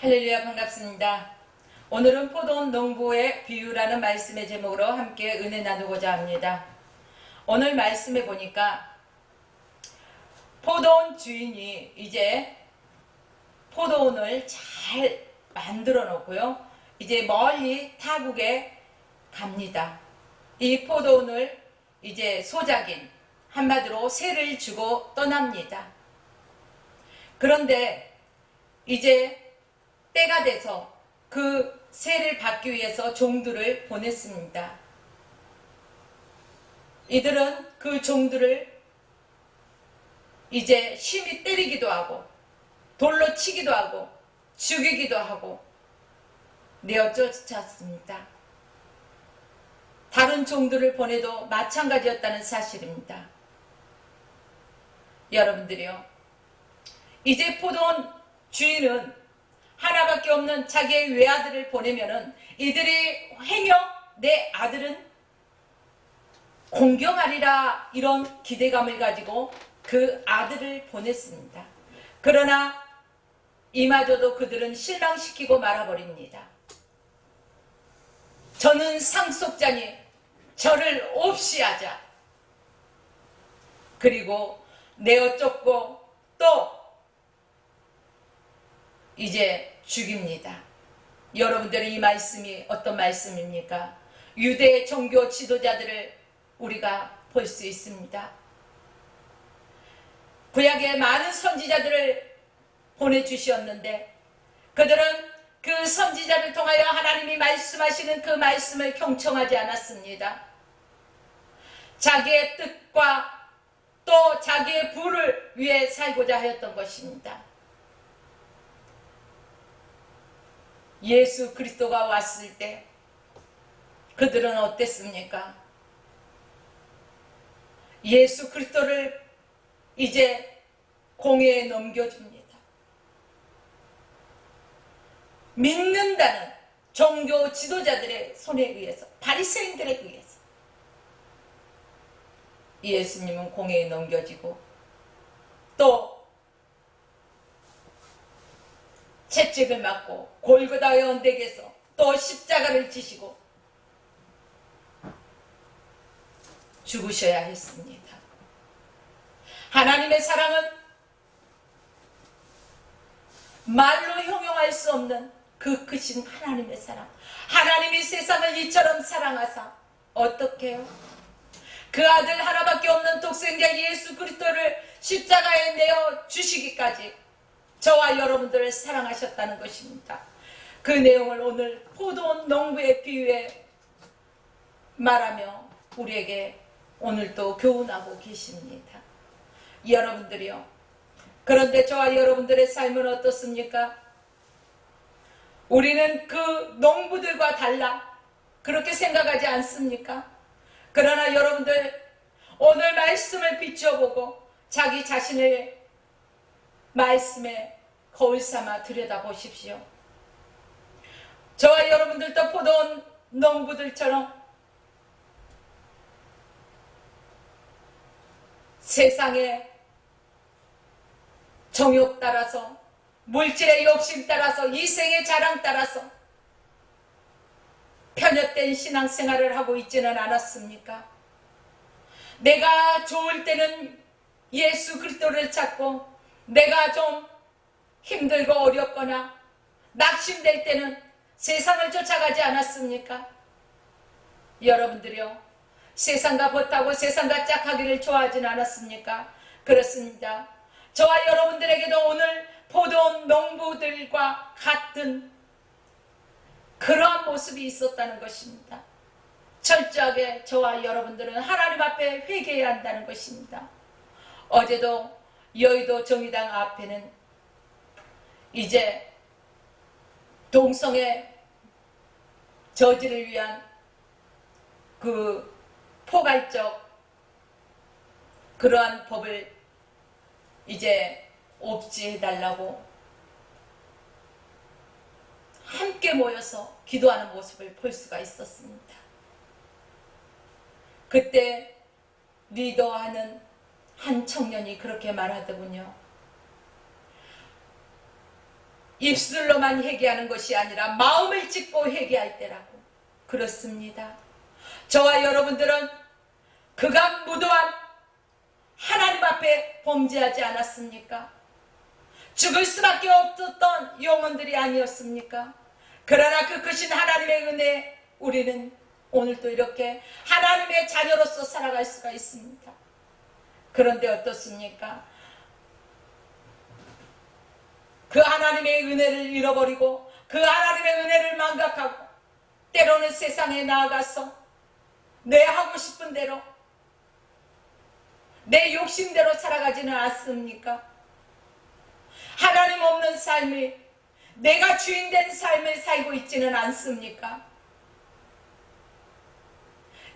할렐루야, 반갑습니다. 오늘은 포도원 농부의 비유라는 말씀의 제목으로 함께 은혜 나누고자 합니다. 오늘 말씀에 보니까 포도원 주인이 이제 포도원을 잘 만들어 놓고요, 이제 멀리 타국에 갑니다. 이 포도원을 이제 소작인, 한마디로 세를 주고 떠납니다. 그런데 이제 때가 돼서 그 세를 받기 위해서 종들을 보냈습니다. 이들은 그 종들을 이제 심히 때리기도 하고 돌로 치기도 하고 죽이기도 하고 내어 쫓았습니다. 다른 종들을 보내도 마찬가지였다는 사실입니다. 여러분들이요, 이제 포도원 주인은 하나밖에 없는 자기의 외아들을 보내면은 이들이 행여 내 아들은 공경하리라, 이런 기대감을 가지고 그 아들을 보냈습니다. 그러나 이마저도 그들은 실망시키고 말아버립니다. 저는 상속자니 저를 없이 하자. 그리고 내어 쫓고 또 이제 죽입니다. 여러분들의 이 말씀이 어떤 말씀입니까? 유대 종교 지도자들을 우리가 볼 수 있습니다. 구약에 많은 선지자들을 보내주셨는데 그들은 그 선지자를 통하여 하나님이 말씀하시는 그 말씀을 경청하지 않았습니다. 자기의 뜻과 또 자기의 부를 위해 살고자 하였던 것입니다. 예수 그리스도가 왔을 때 그들은 어땠습니까? 예수 그리스도를 이제 공회에 넘겨줍니다. 믿는다는 종교 지도자들의 손에 의해서, 바리새인들에 의해서 예수님은 공회에 넘겨지고 또 채찍을 맞고 골고다의 언덕에서 또 십자가를 지시고 죽으셔야 했습니다. 하나님의 사랑은 말로 형용할 수 없는 그 크신 하나님의 사랑. 하나님이 세상을 이처럼 사랑하사 어떻게 해요? 그 아들 하나밖에 없는 독생자 예수 그리스도를 십자가에 내어 주시기까지 저와 여러분들을 사랑하셨다는 것입니다. 그 내용을 오늘 포도원 농부의 비유에 말하며 우리에게 오늘도 교훈하고 계십니다. 여러분들이요, 그런데 저와 여러분들의 삶은 어떻습니까? 우리는 그 농부들과 달라 그렇게 생각하지 않습니까? 그러나 여러분들, 오늘 말씀을 비춰보고 자기 자신을 말씀에 거울 삼아 들여다보십시오. 저와 여러분들도 포도원 농부들처럼 세상의 정욕 따라서, 물질의 욕심 따라서, 이생의 자랑 따라서 편협된 신앙생활을 하고 있지는 않았습니까? 내가 좋을 때는 예수 그리스도를 찾고, 내가 좀 힘들고 어렵거나 낙심될 때는 세상을 쫓아가지 않았습니까? 여러분들이요, 세상과 벗하고 세상과 짝하기를 좋아하진 않았습니까? 그렇습니다. 저와 여러분들에게도 오늘 포도원 농부들과 같은 그러한 모습이 있었다는 것입니다. 철저하게 저와 여러분들은 하나님 앞에 회개해야 한다는 것입니다. 어제도 여의도 정의당 앞에는 이제 동성애 저지를 위한 그 포괄적 그러한 법을 이제 없애해달라고 함께 모여서 기도하는 모습을 볼 수가 있었습니다. 그때 리더하는 한 청년이 그렇게 말하더군요. 입술로만 회개하는 것이 아니라 마음을 찢고 회개할 때라고. 그렇습니다. 저와 여러분들은 그간 무도한 하나님 앞에 범죄하지 않았습니까? 죽을 수밖에 없었던 영혼들이 아니었습니까? 그러나 그 크신 하나님의 은혜에 우리는 오늘도 이렇게 하나님의 자녀로서 살아갈 수가 있습니다. 그런데 어떻습니까? 그 하나님의 은혜를 잃어버리고 그 하나님의 은혜를 망각하고 때로는 세상에 나아가서 내 하고 싶은 대로 내 욕심대로 살아가지는 않습니까? 하나님 없는 삶이 내가 주인된 삶을 살고 있지는 않습니까?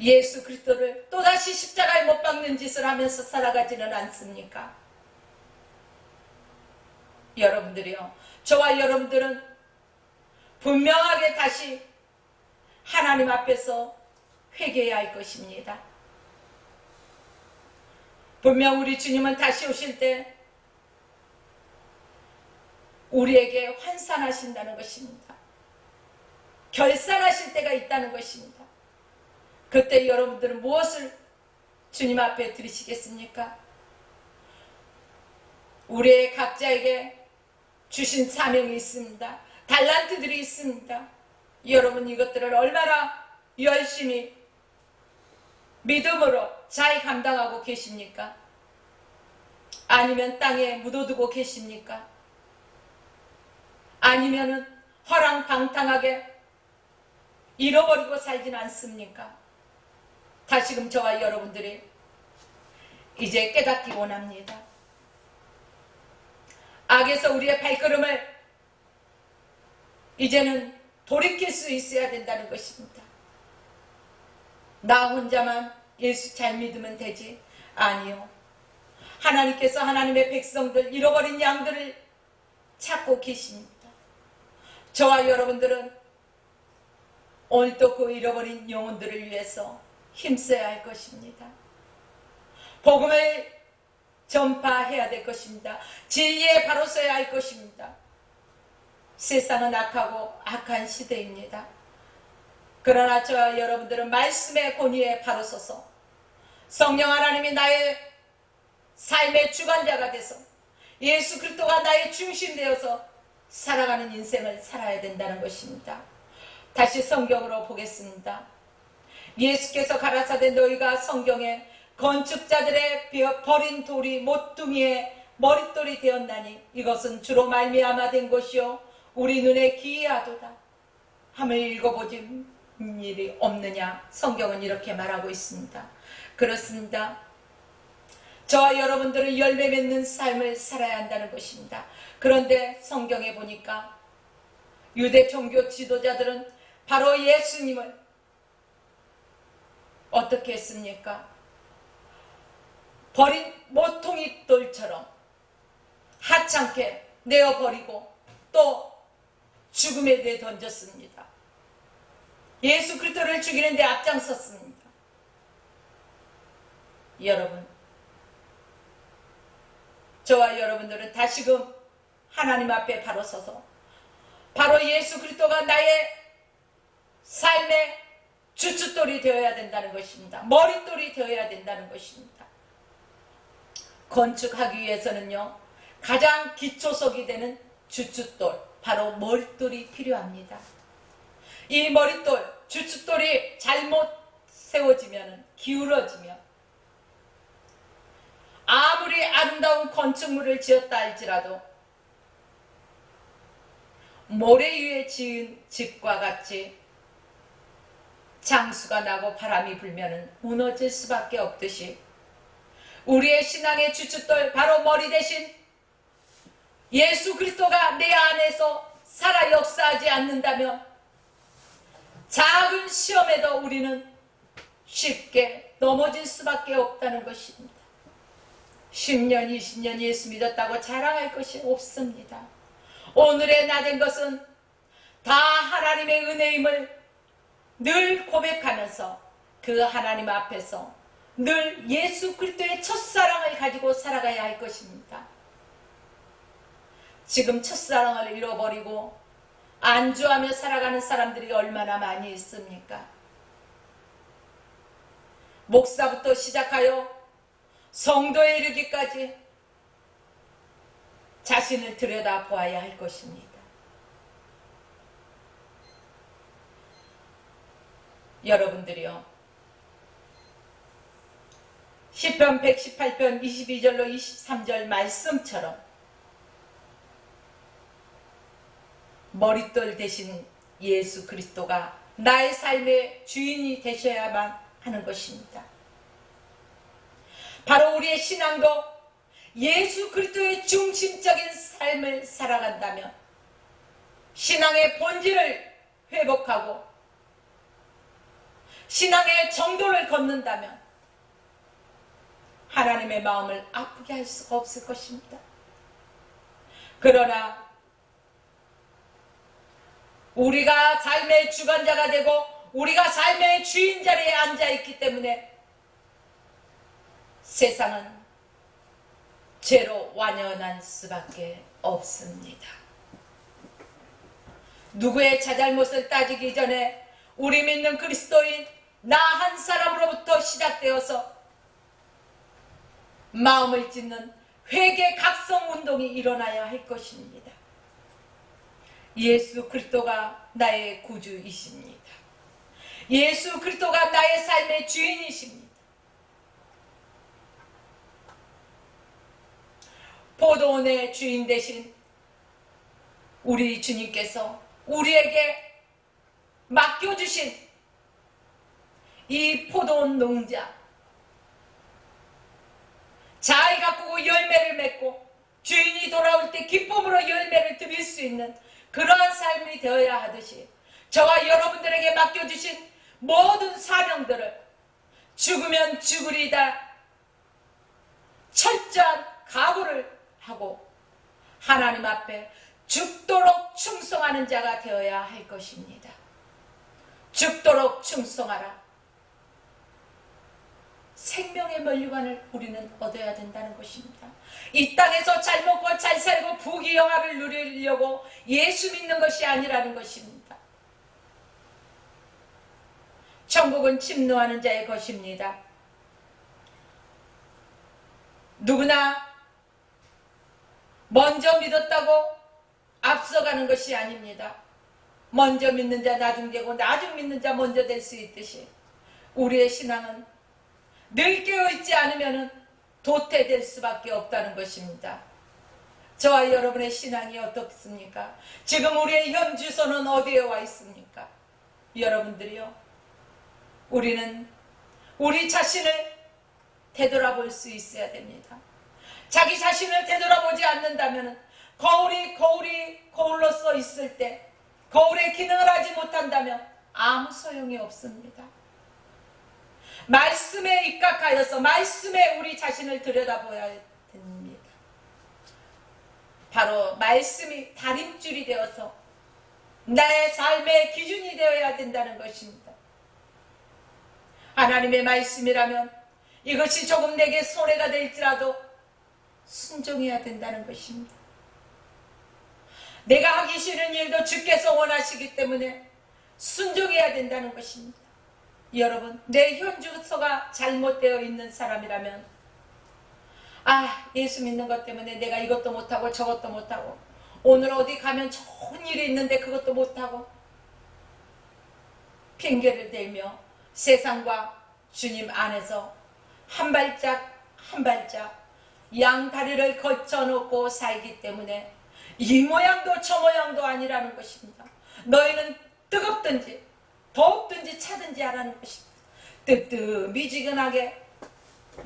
예수 그리스도를 또다시 십자가에 못 박는 짓을 하면서 살아가지는 않습니까? 여러분들이요, 저와 여러분들은 분명하게 다시 하나님 앞에서 회개해야 할 것입니다. 분명 우리 주님은 다시 오실 때 우리에게 환산하신다는 것입니다. 결산하실 때가 있다는 것입니다. 그때 여러분들은 무엇을 주님 앞에 드리시겠습니까? 우리의 각자에게 주신 사명이 있습니다. 달란트들이 있습니다. 여러분 이것들을 얼마나 열심히 믿음으로 잘 감당하고 계십니까? 아니면 땅에 묻어두고 계십니까? 아니면은 허랑방탕하게 잃어버리고 살진 않습니까? 다시금 저와 여러분들이 이제 깨닫기 원합니다. 악에서 우리의 발걸음을 이제는 돌이킬 수 있어야 된다는 것입니다. 나 혼자만 예수 잘 믿으면 되지? 아니요. 하나님께서 하나님의 백성들, 잃어버린 양들을 찾고 계십니다. 저와 여러분들은 오늘도 그 잃어버린 영혼들을 위해서 힘써야 할 것입니다. 복음을 전파해야 될 것입니다. 진리에 바로 서야 할 것입니다. 세상은 악하고 악한 시대입니다. 그러나 저와 여러분들은 말씀의 권위에 바로 서서 성령 하나님이 나의 삶의 주관자가 돼서 예수 그리스도가 나의 중심 되어서 살아가는 인생을 살아야 된다는 것입니다. 다시 성경으로 보겠습니다. 예수께서 가라사대 너희가 성경에 건축자들의 버린 돌이 모퉁이의 머릿돌이 되었나니 이것은 주로 말미암아 된 것이요 우리 눈에 기이하도다. 함을 읽어보지 일이 없느냐. 성경은 이렇게 말하고 있습니다. 그렇습니다. 저와 여러분들은 열매 맺는 삶을 살아야 한다는 것입니다. 그런데 성경에 보니까 유대 종교 지도자들은 바로 예수님을 어떻게 했습니까? 버린 모퉁이 돌처럼 하찮게 내어버리고 또 죽음에 내던졌습니다. 예수 그리스도를 죽이는 데 앞장섰습니다. 여러분, 저와 여러분들은 다시금 하나님 앞에 바로 서서 바로 예수 그리스도가 나의 삶의 주춧돌이 되어야 된다는 것입니다. 머릿돌이 되어야 된다는 것입니다. 건축하기 위해서는요, 가장 기초석이 되는 주춧돌, 바로 머릿돌이 필요합니다. 이 머릿돌, 주춧돌이 잘못 세워지면, 기울어지면 아무리 아름다운 건축물을 지었다 할지라도 모래 위에 지은 집과 같이 장수가 나고 바람이 불면 무너질 수밖에 없듯이 우리의 신앙의 주춧돌, 바로 머리 대신 예수 그리스도가 내 안에서 살아 역사하지 않는다면 작은 시험에도 우리는 쉽게 넘어질 수밖에 없다는 것입니다. 10년, 20년 예수 믿었다고 자랑할 것이 없습니다. 오늘의 나 된 것은 다 하나님의 은혜임을 늘 고백하면서 그 하나님 앞에서 늘 예수 그리스도의 첫사랑을 가지고 살아가야 할 것입니다. 지금 첫사랑을 잃어버리고 안주하며 살아가는 사람들이 얼마나 많이 있습니까? 목사부터 시작하여 성도에 이르기까지 자신을 들여다보아야 할 것입니다. 여러분들이요, 시편 118편 22절로 23절 말씀처럼 머릿돌 대신 예수 그리스도가 나의 삶의 주인이 되셔야만 하는 것입니다. 바로 우리의 신앙도 예수 그리스도의 중심적인 삶을 살아간다면, 신앙의 본질을 회복하고 신앙의 정도를 걷는다면 하나님의 마음을 아프게 할 수가 없을 것입니다. 그러나 우리가 삶의 주관자가 되고 우리가 삶의 주인 자리에 앉아있기 때문에 세상은 죄로 완연할 수밖에 없습니다. 누구의 자잘못을 따지기 전에 우리 믿는 그리스도인 나 한 사람으로부터 시작되어서 마음을 찢는 회개 각성 운동이 일어나야 할 것입니다. 예수 그리스도가 나의 구주이십니다. 예수 그리스도가 나의 삶의 주인이십니다. 포도원의 주인 되신 우리 주님께서 우리에게 맡겨주신 이 포도원 농자, 잘 가꾸고 열매를 맺고 주인이 돌아올 때 기쁨으로 열매를 드릴 수 있는 그러한 삶이 되어야 하듯이, 저와 여러분들에게 맡겨주신 모든 사명들을 죽으면 죽으리다 철저한 각오를 하고 하나님 앞에 죽도록 충성하는 자가 되어야 할 것입니다. 죽도록 충성하라. 생명의 면류관을 우리는 얻어야 된다는 것입니다. 이 땅에서 잘 먹고 잘 살고 부귀영화를 누리려고 예수 믿는 것이 아니라는 것입니다. 천국은 침노하는 자의 것입니다. 누구나 먼저 믿었다고 앞서가는 것이 아닙니다. 먼저 믿는 자 나중 되고 나중 믿는 자 먼저 될 수 있듯이 우리의 신앙은 늘 깨어있지 않으면 도태될 수밖에 없다는 것입니다. 저와 여러분의 신앙이 어떻습니까? 지금 우리의 현 주소는 어디에 와 있습니까? 여러분들이요, 우리는 우리 자신을 되돌아볼 수 있어야 됩니다. 자기 자신을 되돌아보지 않는다면 거울로서 있을 때 거울에 기능을 하지 못한다면 아무 소용이 없습니다. 말씀에 입각하여서 말씀에 우리 자신을 들여다보아야 됩니다. 바로 말씀이 다림줄이 되어서 나의 삶의 기준이 되어야 된다는 것입니다. 하나님의 말씀이라면 이것이 조금 내게 손해가 될지라도 순종해야 된다는 것입니다. 내가 하기 싫은 일도 주께서 원하시기 때문에 순종해야 된다는 것입니다. 여러분, 내 현주소가 잘못되어 있는 사람이라면 예수 믿는 것 때문에 내가 이것도 못하고 저것도 못하고 오늘 어디 가면 좋은 일이 있는데 그것도 못하고 핑계를 대며 세상과 주님 안에서 한 발짝 한 발짝 양다리를 거쳐놓고 살기 때문에 이 모양도 저 모양도 아니라는 것입니다. 너희는 뜨겁든지 더욱든지 차든지 하라는 것입니다. 뜨뜻미지근하게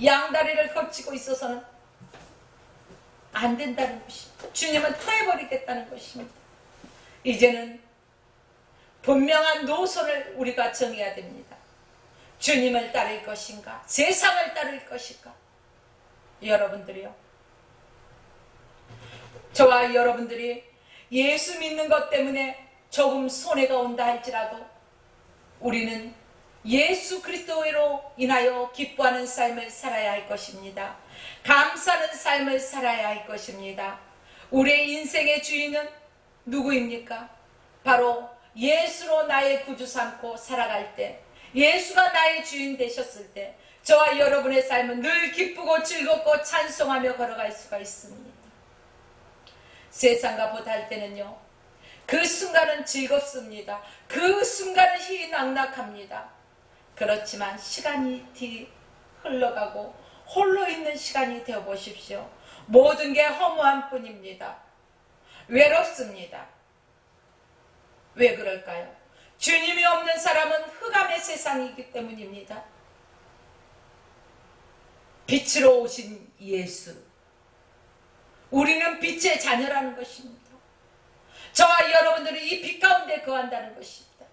양다리를 거치고 있어서는 안 된다는 것입니다. 주님은 토해버리겠다는 것입니다. 이제는 분명한 노선을 우리가 정해야 됩니다. 주님을 따를 것인가, 세상을 따를 것인가. 여러분들이요, 저와 여러분들이 예수 믿는 것 때문에 조금 손해가 온다 할지라도 우리는 예수 그리스도로 인하여 기뻐하는 삶을 살아야 할 것입니다. 감사하는 삶을 살아야 할 것입니다. 우리의 인생의 주인은 누구입니까? 바로 예수로 나의 구주 삼고 살아갈 때, 예수가 나의 주인 되셨을 때 저와 여러분의 삶은 늘 기쁘고 즐겁고 찬송하며 걸어갈 수가 있습니다. 세상과 보탈 때는요, 그 순간은 즐겁습니다. 그 순간은 희낙낙합니다. 그렇지만 시간이 흘러가고 홀로 있는 시간이 되어 보십시오. 모든 게 허무한 뿐입니다. 외롭습니다. 왜 그럴까요? 주님이 없는 사람은 흑암의 세상이기 때문입니다. 빛으로 오신 예수, 우리는 빛의 자녀라는 것입니다. 저와 여러분들은 이 빛 가운데 거한다는 것입니다.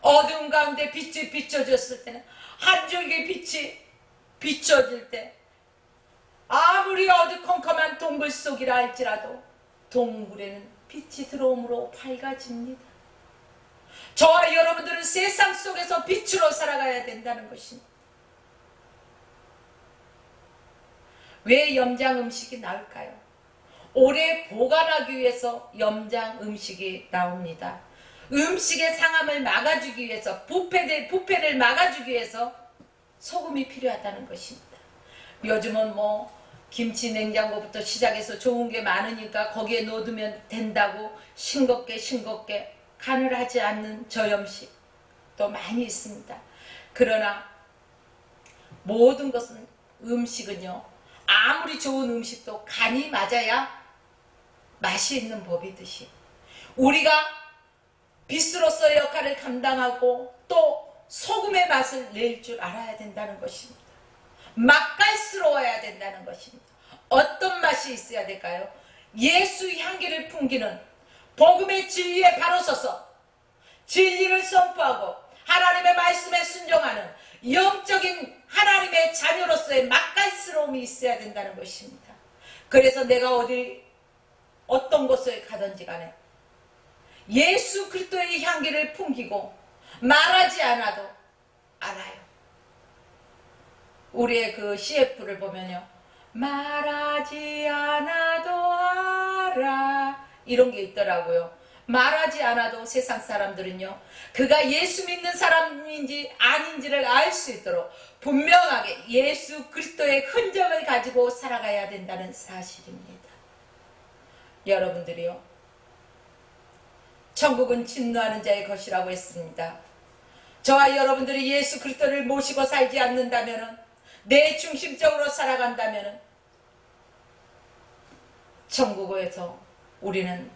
어두운 가운데 빛이 비춰졌을 때는, 한 줄기 빛이 비춰질 때 아무리 어두컴컴한 동굴 속이라 할지라도 동굴에는 빛이 들어옴으로 밝아집니다. 저와 여러분들은 세상 속에서 빛으로 살아가야 된다는 것입니다. 왜 염장 음식이 나올까요? 오래 보관하기 위해서 염장 음식이 나옵니다. 음식의 상함을 막아주기 위해서, 부패를 막아주기 위해서 소금이 필요하다는 것입니다. 요즘은 김치 냉장고부터 시작해서 좋은 게 많으니까 거기에 넣어두면 된다고 싱겁게 간을 하지 않는 저염식도 많이 있습니다. 그러나 모든 것은, 음식은요, 아무리 좋은 음식도 간이 맞아야 맛이 있는 법이듯이 우리가 빛으로서의 역할을 감당하고 또 소금의 맛을 낼 줄 알아야 된다는 것입니다. 맛깔스러워야 된다는 것입니다. 어떤 맛이 있어야 될까요? 예수 향기를 풍기는, 복음의 진리에 바로 서서 진리를 선포하고 하나님의 말씀에 순종하는 영적인 하나님의 자녀로서의 맛깔스러움이 있어야 된다는 것입니다. 그래서 내가 어떤 곳에 가든지 간에 예수 그리스도의 향기를 풍기고 말하지 않아도 알아요. 우리의 그 CF를 보면요, 말하지 않아도 알아, 이런 게 있더라고요. 말하지 않아도 세상 사람들은요, 그가 예수 믿는 사람인지 아닌지를 알 수 있도록 분명하게 예수 그리스도의 흔적을 가지고 살아가야 된다는 사실입니다. 여러분들이요, 천국은 진노하는 자의 것이라고 했습니다. 저와 여러분들이 예수 그리스도를 모시고 살지 않는다면, 내 중심적으로 살아간다면 천국에서 우리는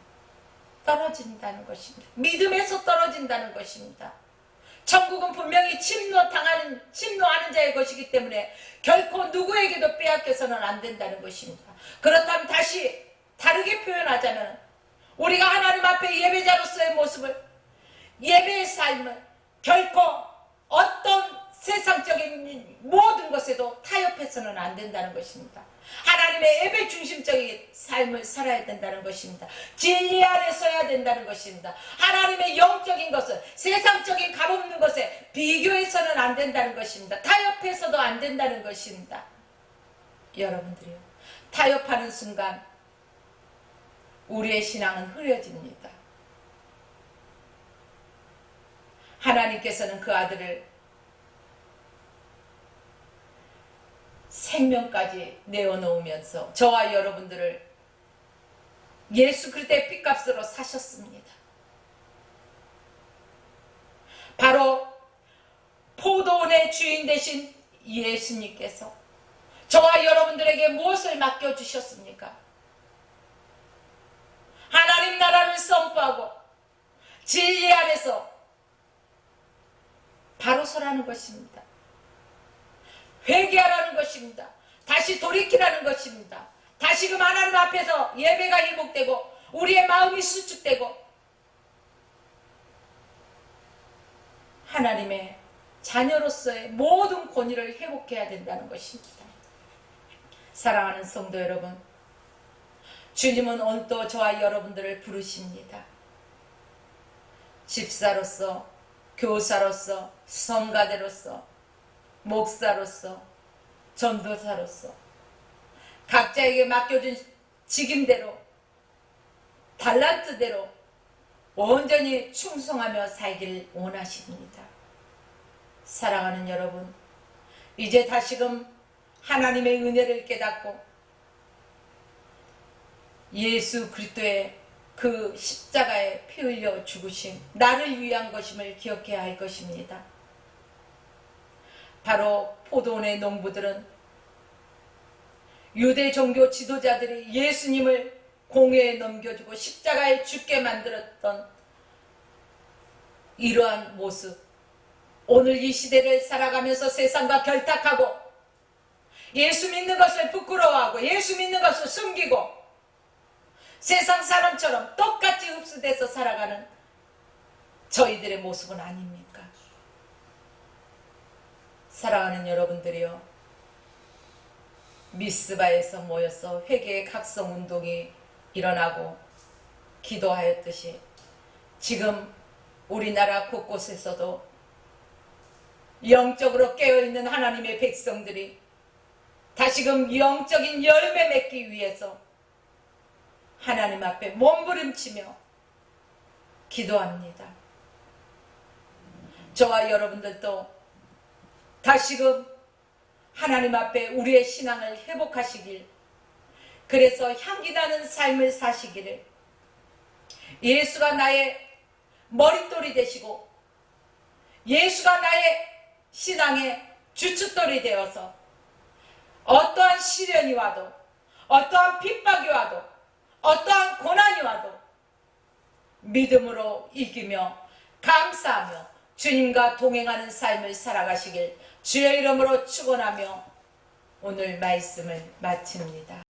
떨어진다는 것입니다. 믿음에서 떨어진다는 것입니다. 천국은 분명히 침노하는 자의 것이기 때문에 결코 누구에게도 빼앗겨서는 안 된다는 것입니다. 그렇다면 다시 다르게 표현하자면, 우리가 하나님 앞에 예배자로서의 모습을, 예배의 삶을 결코 어떤 세상적인 모든 것에도 타협해서는 안 된다는 것입니다. 하나님의 예배 중심적인 삶을 살아야 된다는 것입니다. 진리 안에 서야 된다는 것입니다. 하나님의 영적인 것을 세상적인 값없는 것에 비교해서는 안 된다는 것입니다. 타협해서도 안 된다는 것입니다. 여러분들이요, 타협하는 순간 우리의 신앙은 흐려집니다. 하나님께서는 그 아들을 생명까지 내어놓으면서 저와 여러분들을 예수 그리스도의 핏값으로 사셨습니다. 바로 포도원의 주인 되신 예수님께서 저와 여러분들에게 무엇을 맡겨주셨습니까? 하나님 나라를 선포하고 진리 안에서 바로 서라는 것입니다. 회개하라는 것입니다. 다시 돌이키라는 것입니다. 다시금 하나님 앞에서 예배가 회복되고 우리의 마음이 수축되고 하나님의 자녀로서의 모든 권위를 회복해야 된다는 것입니다. 사랑하는 성도 여러분, 주님은 오늘 또 저와 여러분들을 부르십니다. 집사로서, 교사로서, 성가대로서, 목사로서, 전도사로서 각자에게 맡겨준 직임대로 달란트대로 온전히 충성하며 살기를 원하십니다. 사랑하는 여러분, 이제 다시금 하나님의 은혜를 깨닫고 예수 그리스도의 그 십자가에 피 흘려 죽으심, 나를 위한 것임을 기억해야 할 것입니다. 바로 포도원의 농부들은 유대 종교 지도자들이 예수님을 공회에 넘겨주고 십자가에 죽게 만들었던 이러한 모습, 오늘 이 시대를 살아가면서 세상과 결탁하고 예수 믿는 것을 부끄러워하고 예수 믿는 것을 숨기고 세상 사람처럼 똑같이 흡수돼서 살아가는 저희들의 모습은 아닙니까? 사랑하는 여러분들이요, 미스바에서 모여서 회개의 각성운동이 일어나고 기도하였듯이 지금 우리나라 곳곳에서도 영적으로 깨어있는 하나님의 백성들이 다시금 영적인 열매 맺기 위해서 하나님 앞에 몸부림치며 기도합니다. 저와 여러분들도 다시금 하나님 앞에 우리의 신앙을 회복하시길, 그래서 향기나는 삶을 사시기를, 예수가 나의 머릿돌이 되시고 예수가 나의 신앙의 주춧돌이 되어서 어떠한 시련이 와도 어떠한 핍박이 와도 어떠한 고난이 와도 믿음으로 이기며 감사하며 주님과 동행하는 삶을 살아가시길 주의 이름으로 축원하며 오늘 말씀을 마칩니다.